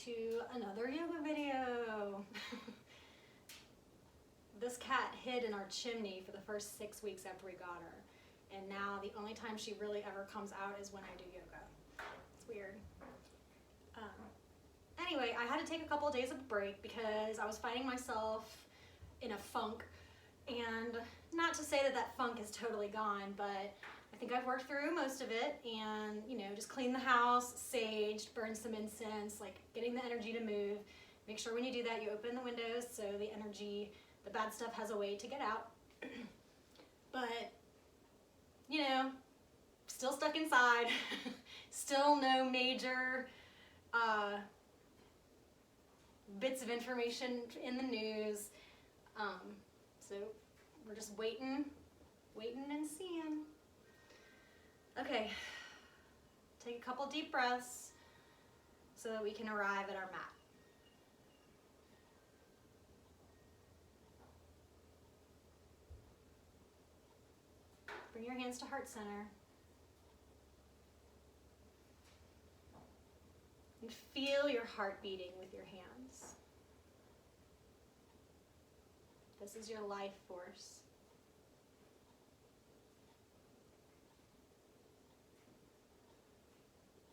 to another yoga video. This cat hid in our chimney for the first 6 weeks after we got her. And now the only time she really ever comes out is when I do yoga. It's weird. Anyway, I had to take a couple of days of break because I was finding myself in a funk. And not to say that that funk is totally gone, but I think I've worked through most of it, and you know, just clean the house, saged, burn some incense, like getting the energy to move. Make sure when you do that, you open the windows so the energy, the bad stuff has a way to get out. But, you know, still stuck inside, still no major bits of information in the news. So we're just waiting and seeing. Okay, take a couple deep breaths so that we can arrive at our mat. Bring your hands to heart center. And feel your heart beating with your hands. This is your life force.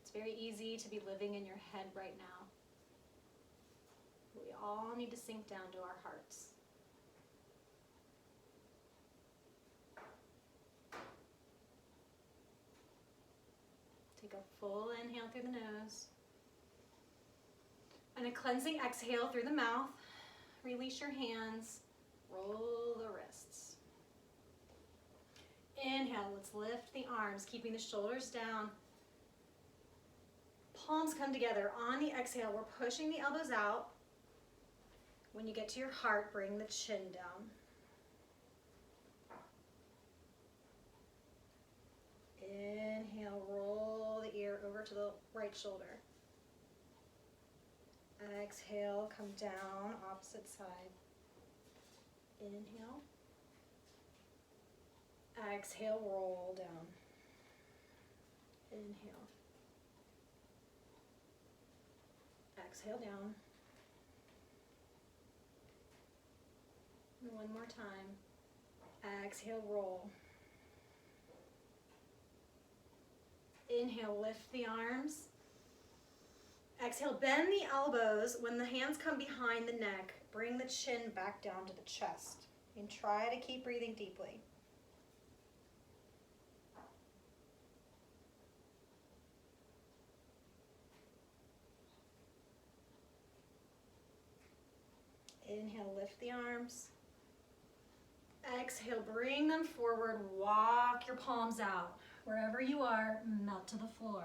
It's very easy to be living in your head right now. We all need to sink down to our hearts. Take a full inhale through the nose. And a cleansing exhale through the mouth. Release your hands. Roll the wrists. Inhale, let's lift the arms, keeping the shoulders down. Palms come together. On the exhale, we're pushing the elbows out. When you get to your heart, bring the chin down. Inhale, roll the ear over to the right shoulder. Exhale, come down, opposite side. Inhale. Exhale, roll down. Inhale. Exhale down. And one more time. Exhale, roll. Inhale, lift the arms. Exhale, bend the elbows. When the hands come behind the neck, bring the chin back down to the chest. And try to keep breathing deeply. Inhale, lift the arms. Exhale, bring them forward. Walk your palms out. Wherever you are, melt to the floor.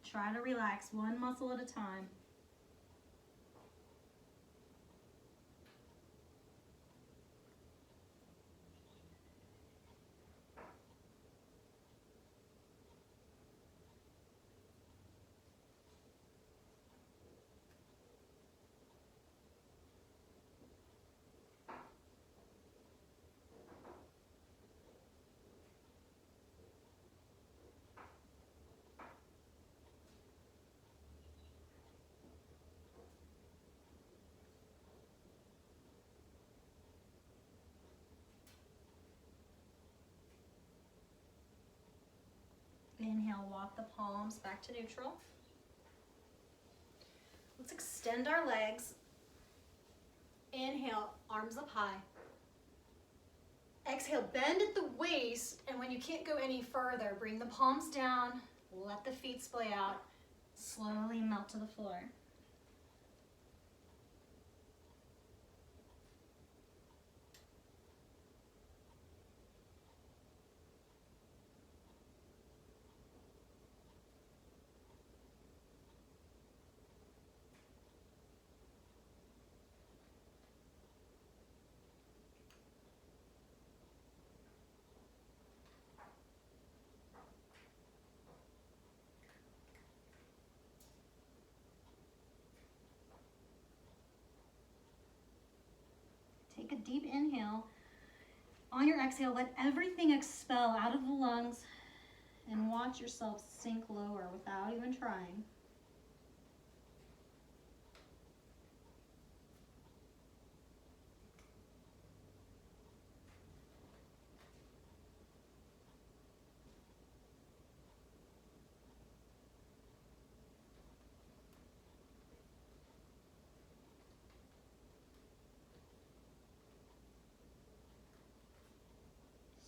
Try to relax one muscle at a time. Inhale, walk the palms back to neutral. Let's extend our legs. Inhale, arms up high. Exhale, bend at the waist, and when you can't go any further, bring the palms down, let the feet splay out, slowly melt to the floor. Take a deep inhale. On your exhale, let everything expel out of the lungs and watch yourself sink lower without even trying.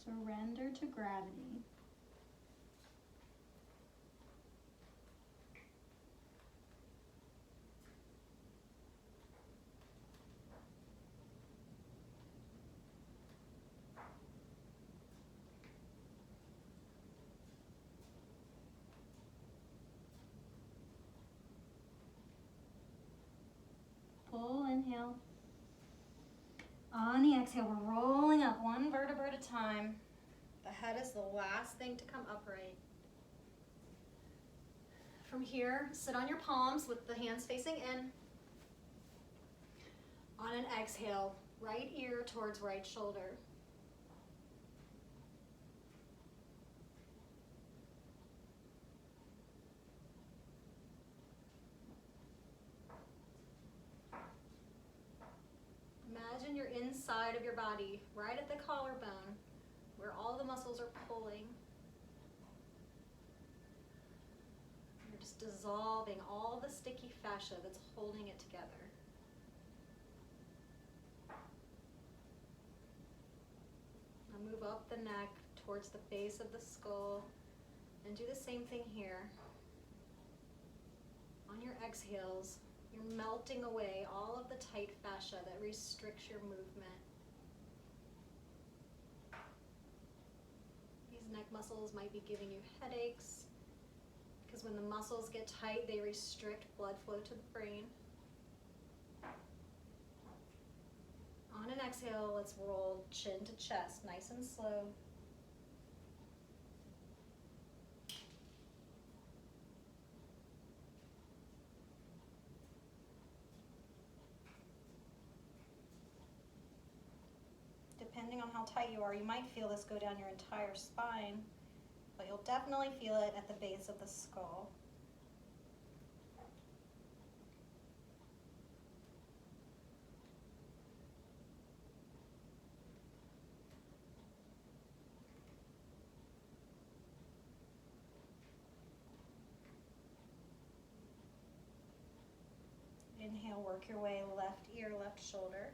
Surrender to gravity. Full inhale. On the exhale, we're rolling up one vertebra at a time. The head is the last thing to come upright. From here, sit on your palms with the hands facing in. On an exhale, right ear towards right shoulder. Imagine you're inside of your body, right at the collarbone, where all the muscles are pulling. You're just dissolving all the sticky fascia that's holding it together. Now move up the neck towards the base of the skull and do the same thing here. On your exhales, you're melting away all of the tight fascia that restricts your movement. These neck muscles might be giving you headaches because when the muscles get tight, they restrict blood flow to the brain. On an exhale, let's roll chin to chest, nice and slow. Depending on how tight you are, you might feel this go down your entire spine, but you'll definitely feel it at the base of the skull. Inhale, work your way left ear, left shoulder.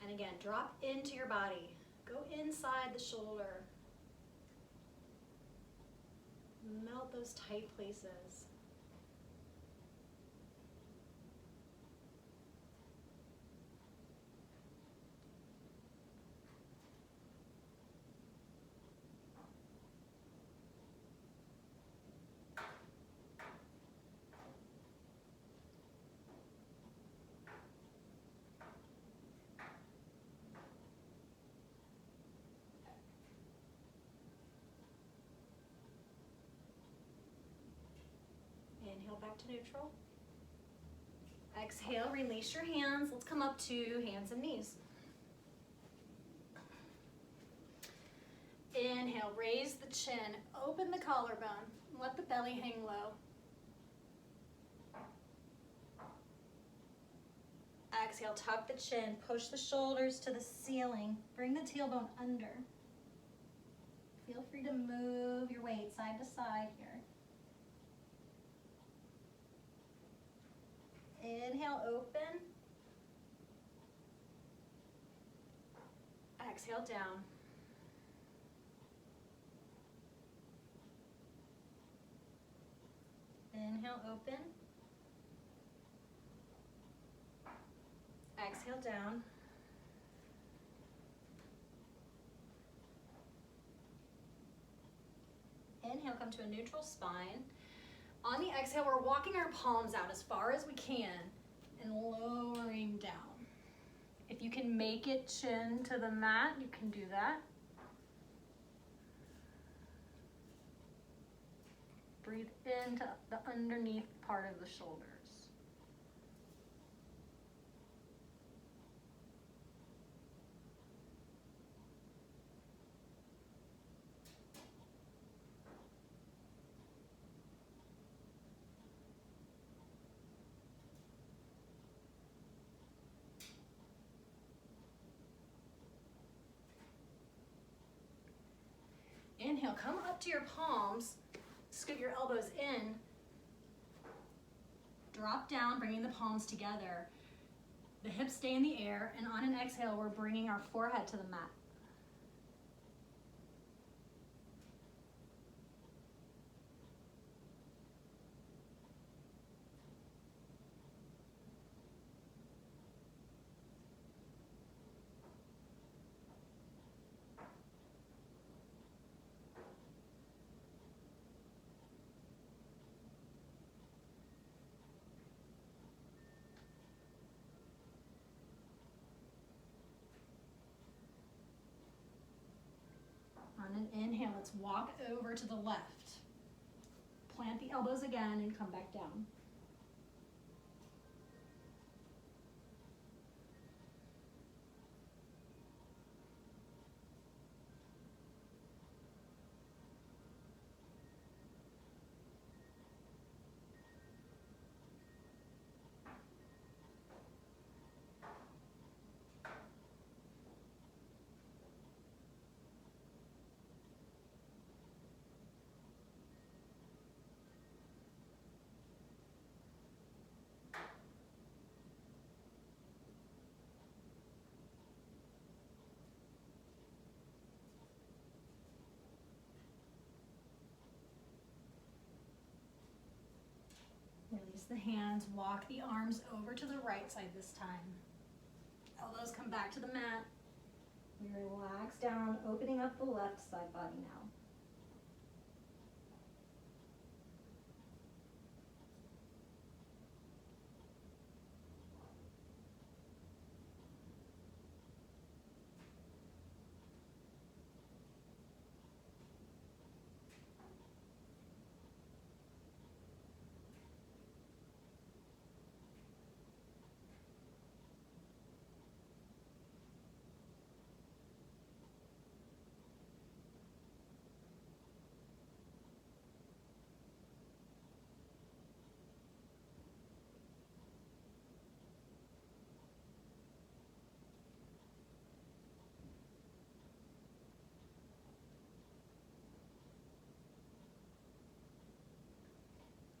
And again, drop into your body. Go inside the shoulder. Melt those tight places. Inhale back to neutral. Exhale, release your hands. Let's come up to hands and knees. Inhale, raise the chin, open the collarbone, let the belly hang low. Exhale, tuck the chin, push the shoulders to the ceiling, bring the tailbone under. Feel free to move your weight side to side here. Inhale, open. Exhale, down. Inhale, open. Exhale, down. Inhale, come to a neutral spine. On the exhale, we're walking our palms out as far as we can and lowering down. If you can make it chin to the mat, you can do that. Breathe into the underneath part of the shoulders. Inhale, come up to your palms, scoot your elbows in, drop down, bringing the palms together. The hips stay in the air, and on an exhale, we're bringing our forehead to the mat. On an inhale, let's walk over to the left. Plant the elbows again and come back down. Release the hands, walk the arms over to the right side this time. Elbows come back to the mat. We relax down, opening up the left side body now.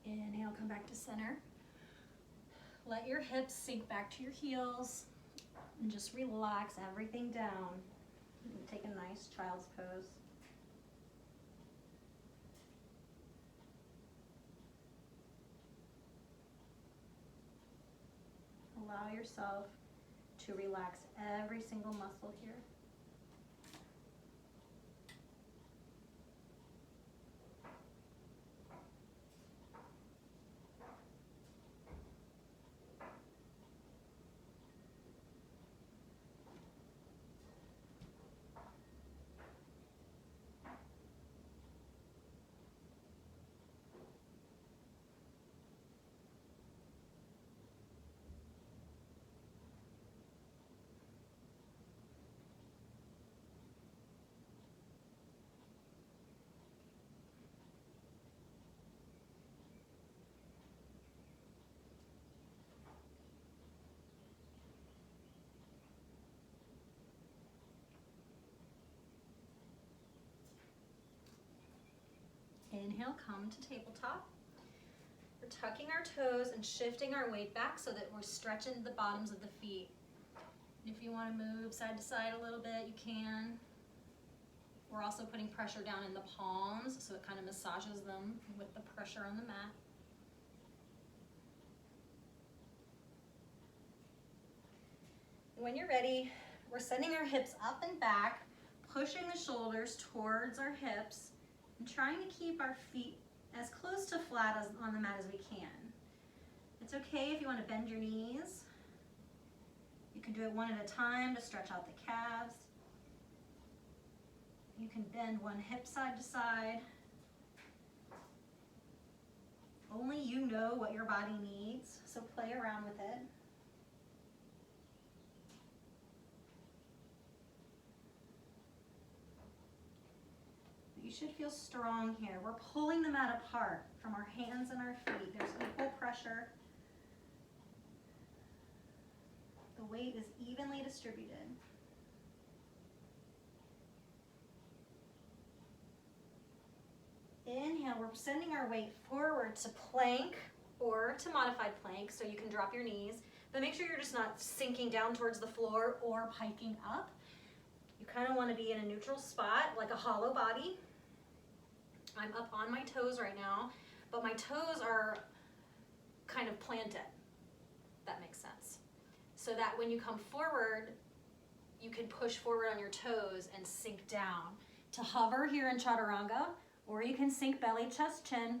Inhale, come back to center. Let your hips sink back to your heels and just relax everything down. And take a nice child's pose. Allow yourself to relax every single muscle here. Inhale, come to tabletop. We're tucking our toes and shifting our weight back so that we're stretching the bottoms of the feet. And if you want to move side to side a little bit, you can. We're also putting pressure down in the palms so it kind of massages them with the pressure on the mat. When you're ready, we're sending our hips up and back, pushing the shoulders towards our hips, and trying to keep our feet as close to flat as on the mat as we can. It's okay if you want to bend your knees. You can do it one at a time to stretch out the calves. You can bend one hip side to side. Only you know what your body needs, so play around with it. You should feel strong here. We're pulling the mat apart from our hands and our feet. There's equal pressure. The weight is evenly distributed. Inhale, we're sending our weight forward to plank or to modified plank, so you can drop your knees. but make sure you're just not sinking down towards the floor or piking up. You kind of want to be in a neutral spot, like a hollow body. I'm up on my toes right now, but my toes are kind of planted. That makes sense. So that when you come forward, you can push forward on your toes and sink down. To hover here in Chaturanga, or you can sink belly, chest, chin.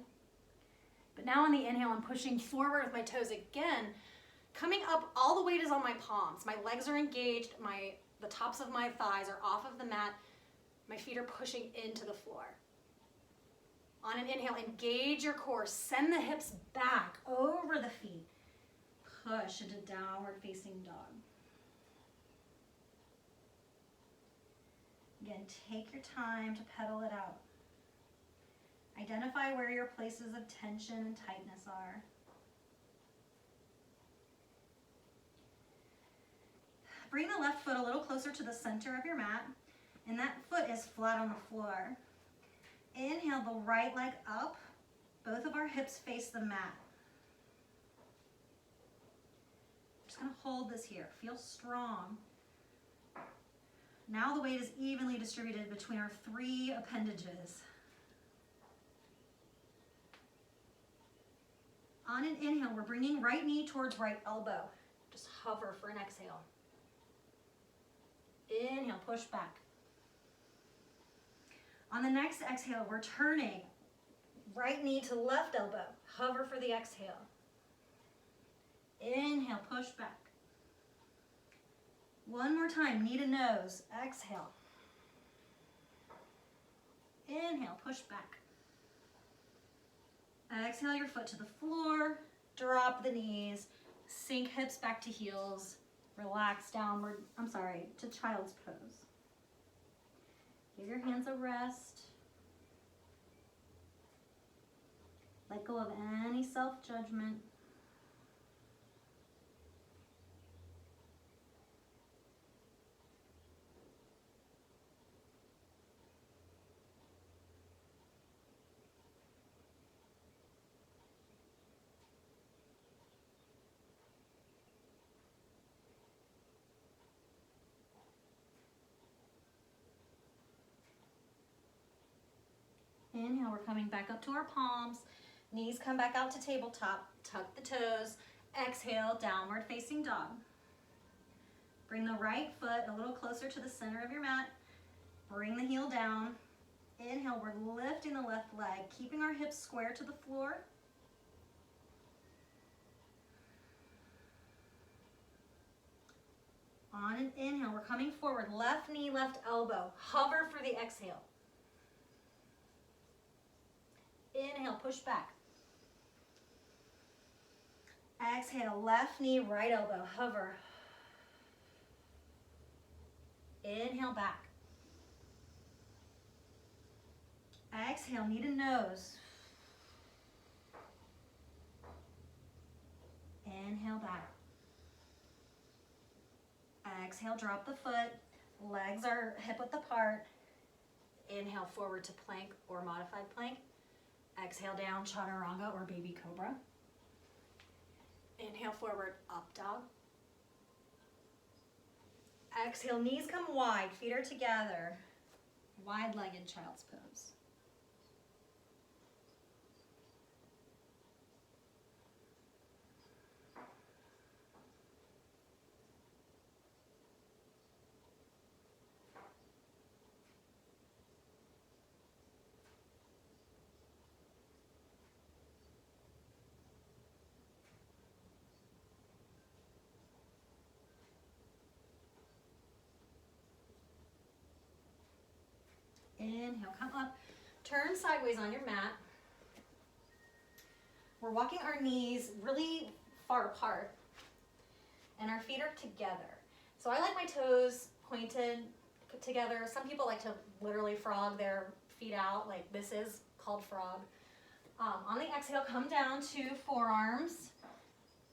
But now on the inhale, I'm pushing forward with my toes again. Coming up, all the weight is on my palms. My legs are engaged, the tops of my thighs are off of the mat. My feet are pushing into the floor. On an inhale, engage your core. Send the hips back over the feet. Push into downward facing dog. Again, take your time to pedal it out. Identify where your places of tension and tightness are. Bring the left foot a little closer to the center of your mat, and that foot is flat on the floor. Inhale the right leg up. Both of our hips face the mat. Just gonna hold this here. Feel strong. Now the weight is evenly distributed between our 3 appendages. On an inhale, we're bringing right knee towards right elbow. Just hover for an exhale. Inhale, push back. On the next exhale, we're turning right knee to left elbow. Hover for the exhale. Inhale, push back. One more time, knee to nose. Exhale. Inhale, push back. Exhale your foot to the floor. Drop the knees. Sink hips back to heels. Relax downward, to child's pose. Give your hands a rest. Let go of any self-judgment. Inhale, we're coming back up to our palms. Knees come back out to tabletop. Tuck the toes. Exhale, downward facing dog. Bring the right foot a little closer to the center of your mat. Bring the heel down. Inhale, we're lifting the left leg, keeping our hips square to the floor. On an inhale, we're coming forward. Left knee, left elbow. Hover for the exhale. Inhale, push back. Exhale, left knee, right elbow, hover. Inhale, back. Exhale, knee to nose. Inhale, back. Exhale, drop the foot. Legs are hip width apart. Inhale, forward to plank or modified plank. Exhale down, Chaturanga or baby cobra. Inhale forward, up dog. Exhale, knees come wide, feet are together. Wide-legged child's pose. Inhale, come up. Turn sideways on your mat. We're walking our knees really far apart and our feet are together. So I like my toes pointed together. Some people like to literally frog their feet out, like this is called frog. On the exhale, come down to forearms.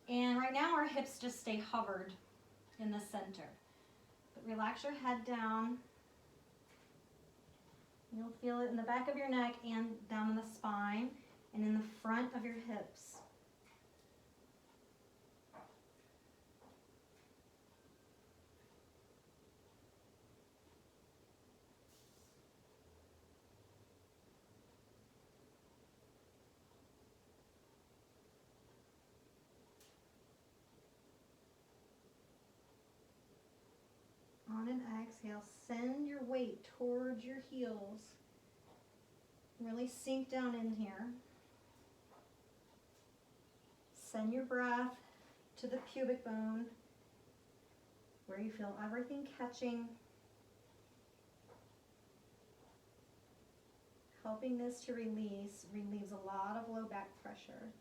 And right now our hips just stay hovered in the center. But relax your head down. You'll feel it in the back of your neck and down in the spine and in the front of your hips. exhale, send your weight towards your heels. Really sink down in here. Send your breath to the pubic bone where you feel everything catching. Helping this to relieves a lot of low back pressure.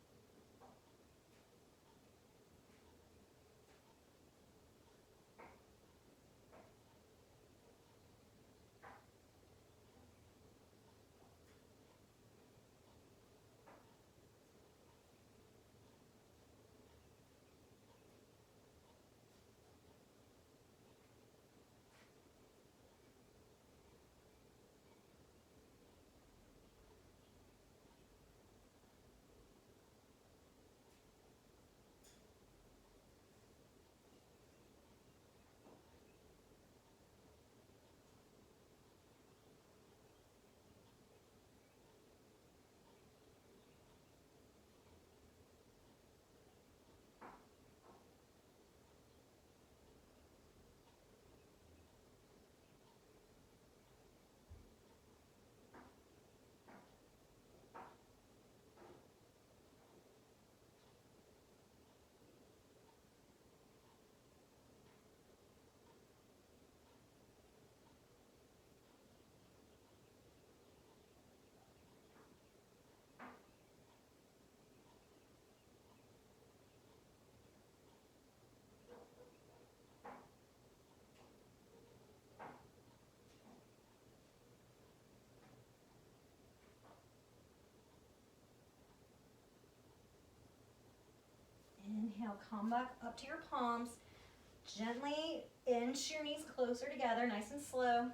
Inhale, come back up to your palms. Gently inch your knees closer together, nice and slow,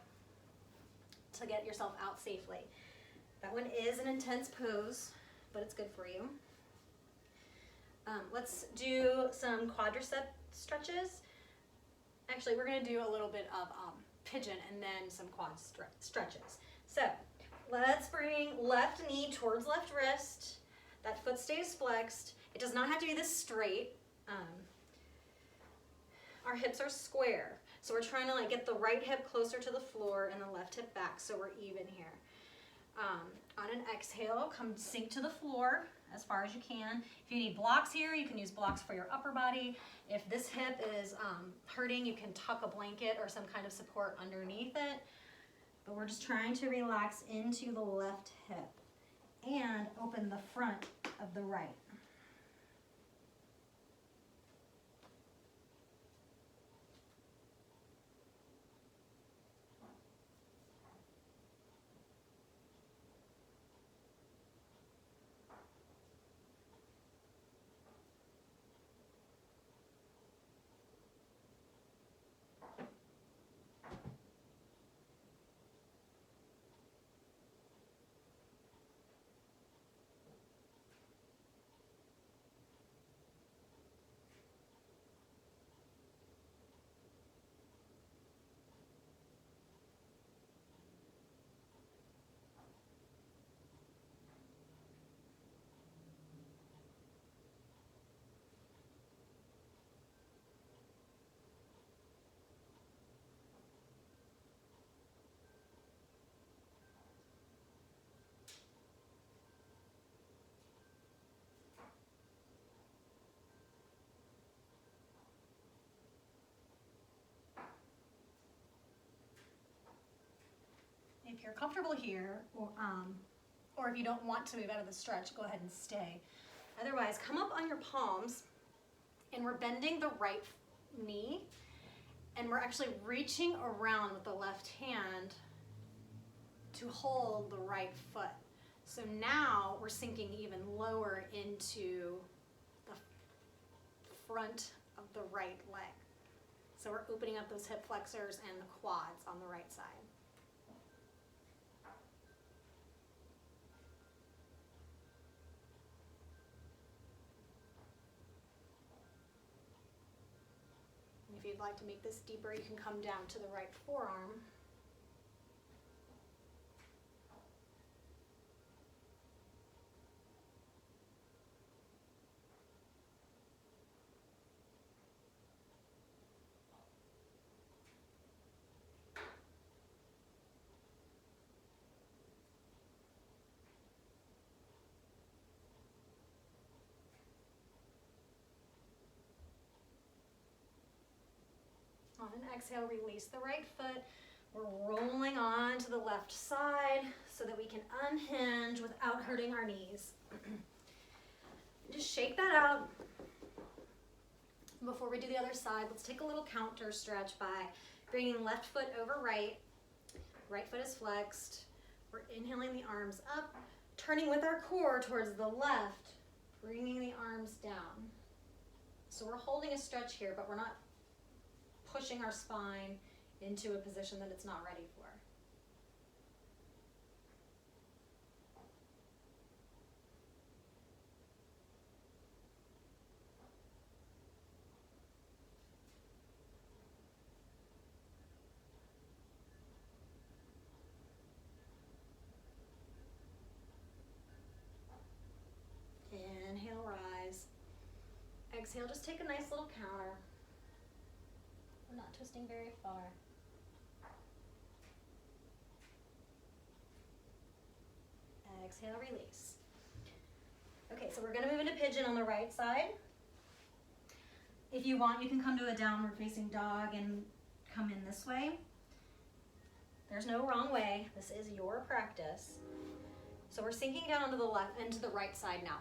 to get yourself out safely. That one is an intense pose, but it's good for you. Let's do some quadricep stretches. Actually, we're going to do a little bit of pigeon and then some quad stretches. So let's bring left knee towards left wrist. That foot stays flexed. It does not have to be this straight. Our hips are square. So we're trying to like get the right hip closer to the floor and the left hip back so we're even here. On an exhale, come sink to the floor as far as you can. If you need blocks here, you can use blocks for your upper body. If this hip is hurting, you can tuck a blanket or some kind of support underneath it. But we're just trying to relax into the left hip and open the front of the right. If you're comfortable here, or if you don't want to move out of the stretch, go ahead and stay. Otherwise, come up on your palms, and we're bending the right knee, and we're actually reaching around with the left hand to hold the right foot. So now we're sinking even lower into the front of the right leg. So we're opening up those hip flexors and the quads on the right side. If you'd like to make this deeper, you can come down to the right forearm. On an exhale, release the right foot. We're rolling on to the left side so that we can unhinge without hurting our knees. Just shake that out. Before we do the other side, let's take a little counter stretch by bringing left foot over right. Right foot is flexed. We're inhaling the arms up, turning with our core towards the left, bringing the arms down. So we're holding a stretch here, but we're not pushing our spine into a position that it's not ready for. Inhale, rise. Exhale, just take a nice little counter. We're not twisting very far. Exhale, release. Okay, so we're going to move into pigeon on the right side. If you want, you can come to a downward facing dog and come in this way. There's no wrong way. This is your practice. So we're sinking down onto the left and to the right side now.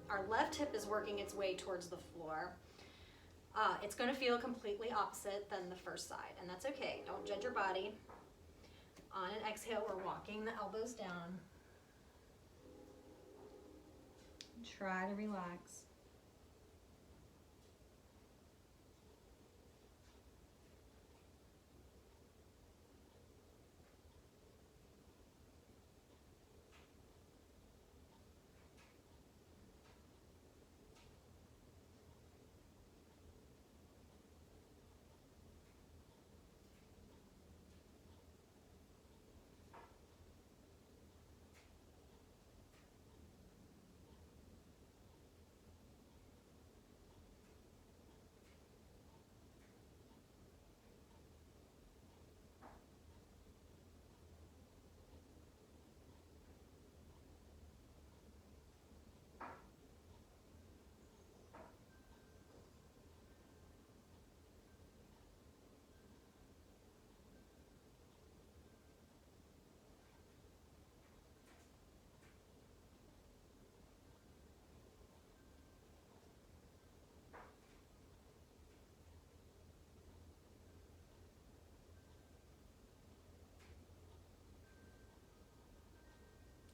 Our left hip is working its way towards the floor. It's going to feel completely opposite than the first side, and that's okay. Don't judge your body. On an exhale, we're walking the elbows down. Try to relax.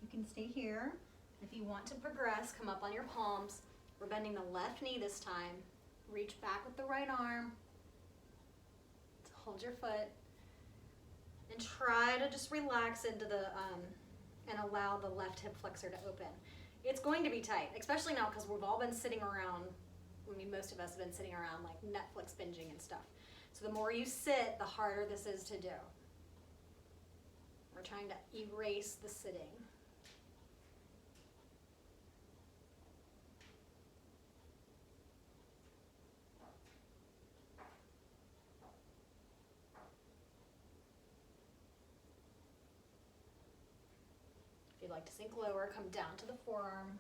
You can stay here. If you want to progress, come up on your palms. We're bending the left knee this time. Reach back with the right arm. Hold your foot. And try to just relax into the, and allow the left hip flexor to open. It's going to be tight, especially now because we've all been sitting around, I mean, most of us have been sitting around like Netflix binging and stuff. So the more you sit, the harder this is to do. We're trying to erase the sitting. If you'd like to sink lower, come down to the forearm.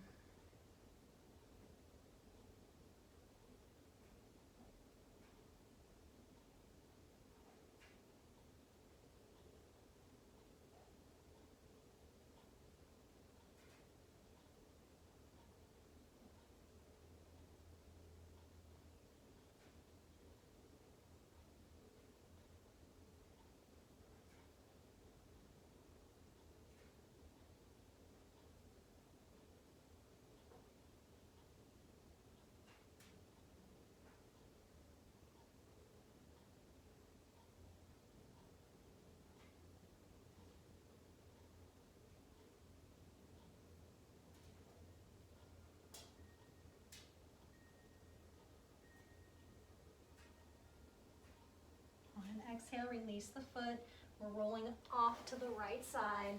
Exhale, release the foot. We're rolling off to the right side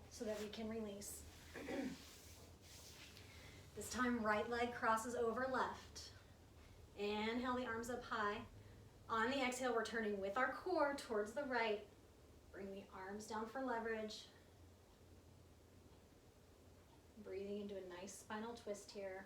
so that we can release. This time, right leg crosses over left. Inhale the arms up high. On the exhale, we're turning with our core towards the right. Bring the arms down for leverage. Breathing into a nice spinal twist here.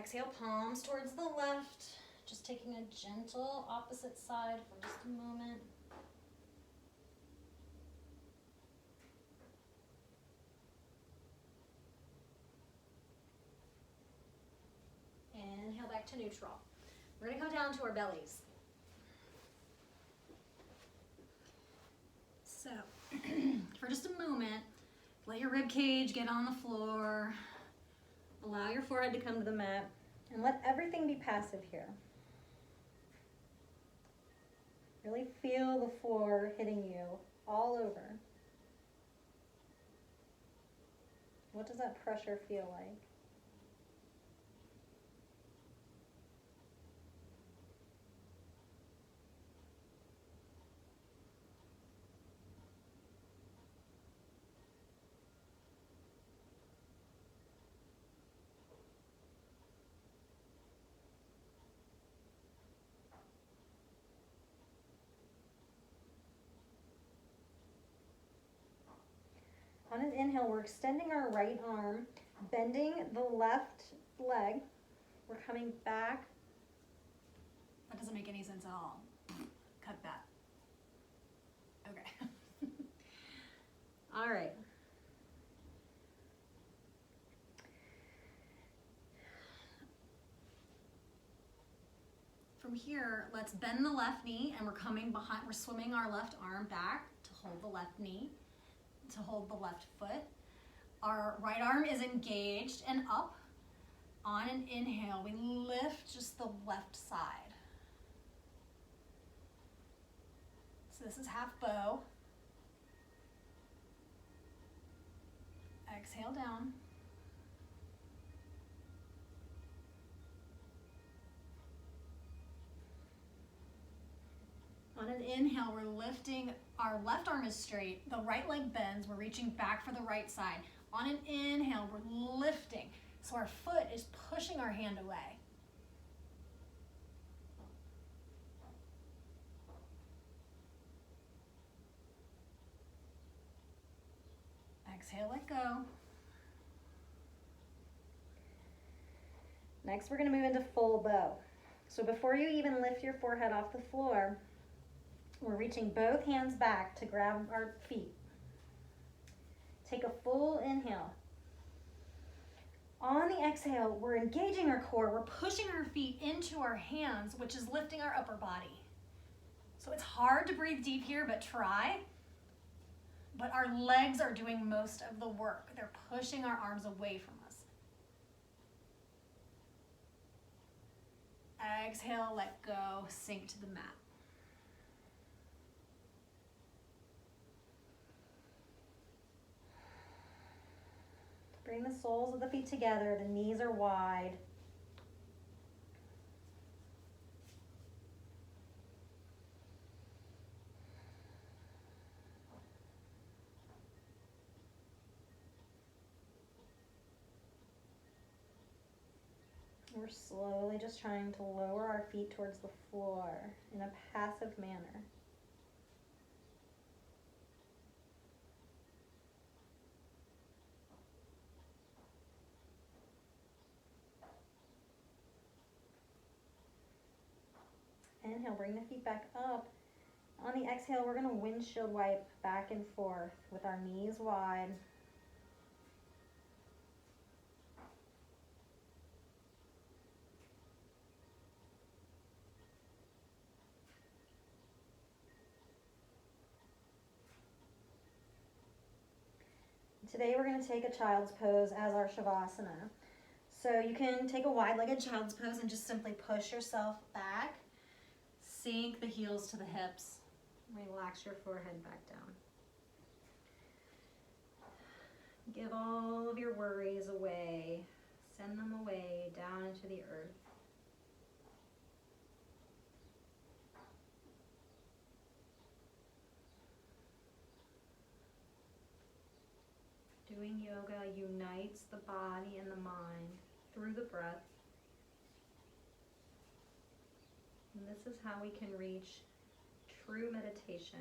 exhale, palms towards the left. Just taking a gentle opposite side for just a moment. Inhale back to neutral. We're going to come down to our bellies. So, for just a moment, let your rib cage get on the floor. Allow your forehead to come to the mat. And let everything be passive here. Really feel the floor hitting you all over. What does that pressure feel like? On an inhale, we're extending our right arm, bending the left leg. We're coming back. That doesn't make any sense at all. Cut that. Okay. All right. From here, let's bend the left knee, and we're coming behind, we're swimming our left arm back to hold the left knee, to hold the left foot. Our right arm is engaged and up. On an inhale, we lift just the left side. So this is half bow. Exhale down. On an inhale, we're lifting, our left arm is straight, the right leg bends, we're reaching back for the right side. On an inhale, we're lifting, so our foot is pushing our hand away. Exhale, let go. Next, we're going to move into full bow. So before you even lift your forehead off the floor, we're reaching both hands back to grab our feet. Take a full inhale. On the exhale, we're engaging our core. We're pushing our feet into our hands, which is lifting our upper body. So it's hard to breathe deep here, but try. But our legs are doing most of the work. They're pushing our arms away from us. Exhale, let go, sink to the mat. Bring the soles of the feet together, the knees are wide. We're slowly just trying to lower our feet towards the floor in a passive manner. Inhale, bring the feet back up. On the exhale, we're going to windshield wipe back and forth with our knees wide. Today we're going to take a child's pose as our Shavasana. So you can take a wide-legged child's pose and just simply push yourself back. Sink the heels to the hips. Relax your forehead back down. Give all of your worries away. Send them away down into the earth. Doing yoga unites the body and the mind through the breath. And this is how we can reach true meditation.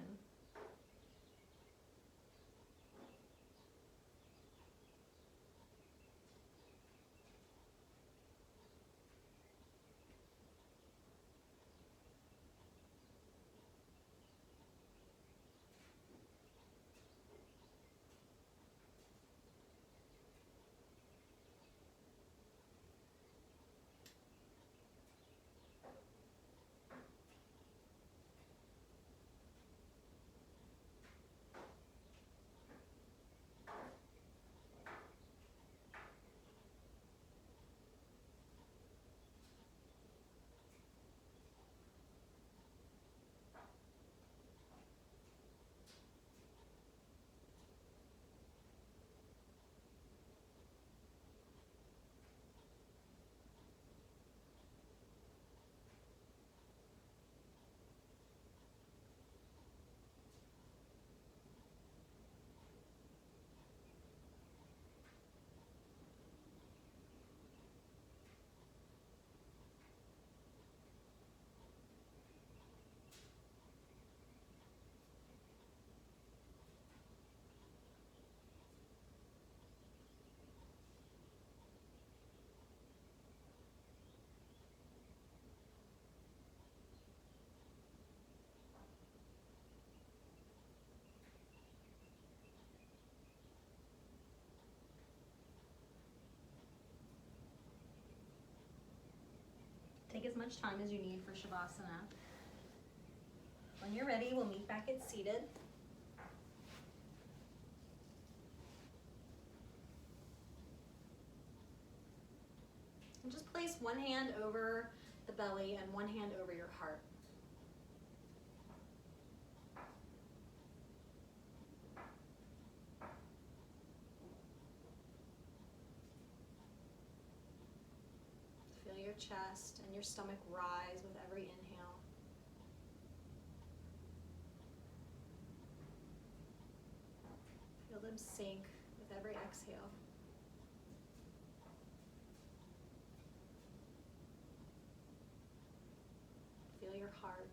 as much time as you need for Shavasana. When you're ready, we'll meet back at seated. And just place one hand over the belly and one hand over your heart. Feel your chest and your stomach rise with every inhale. Feel them sink with every exhale. Feel your heart.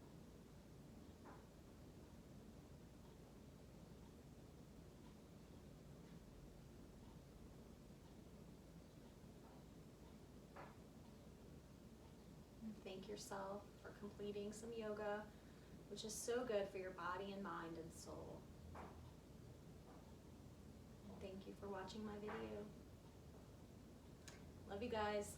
And thank yourself for completing some yoga, which is so good for your body and mind and soul. And thank you for watching my video. Love you guys.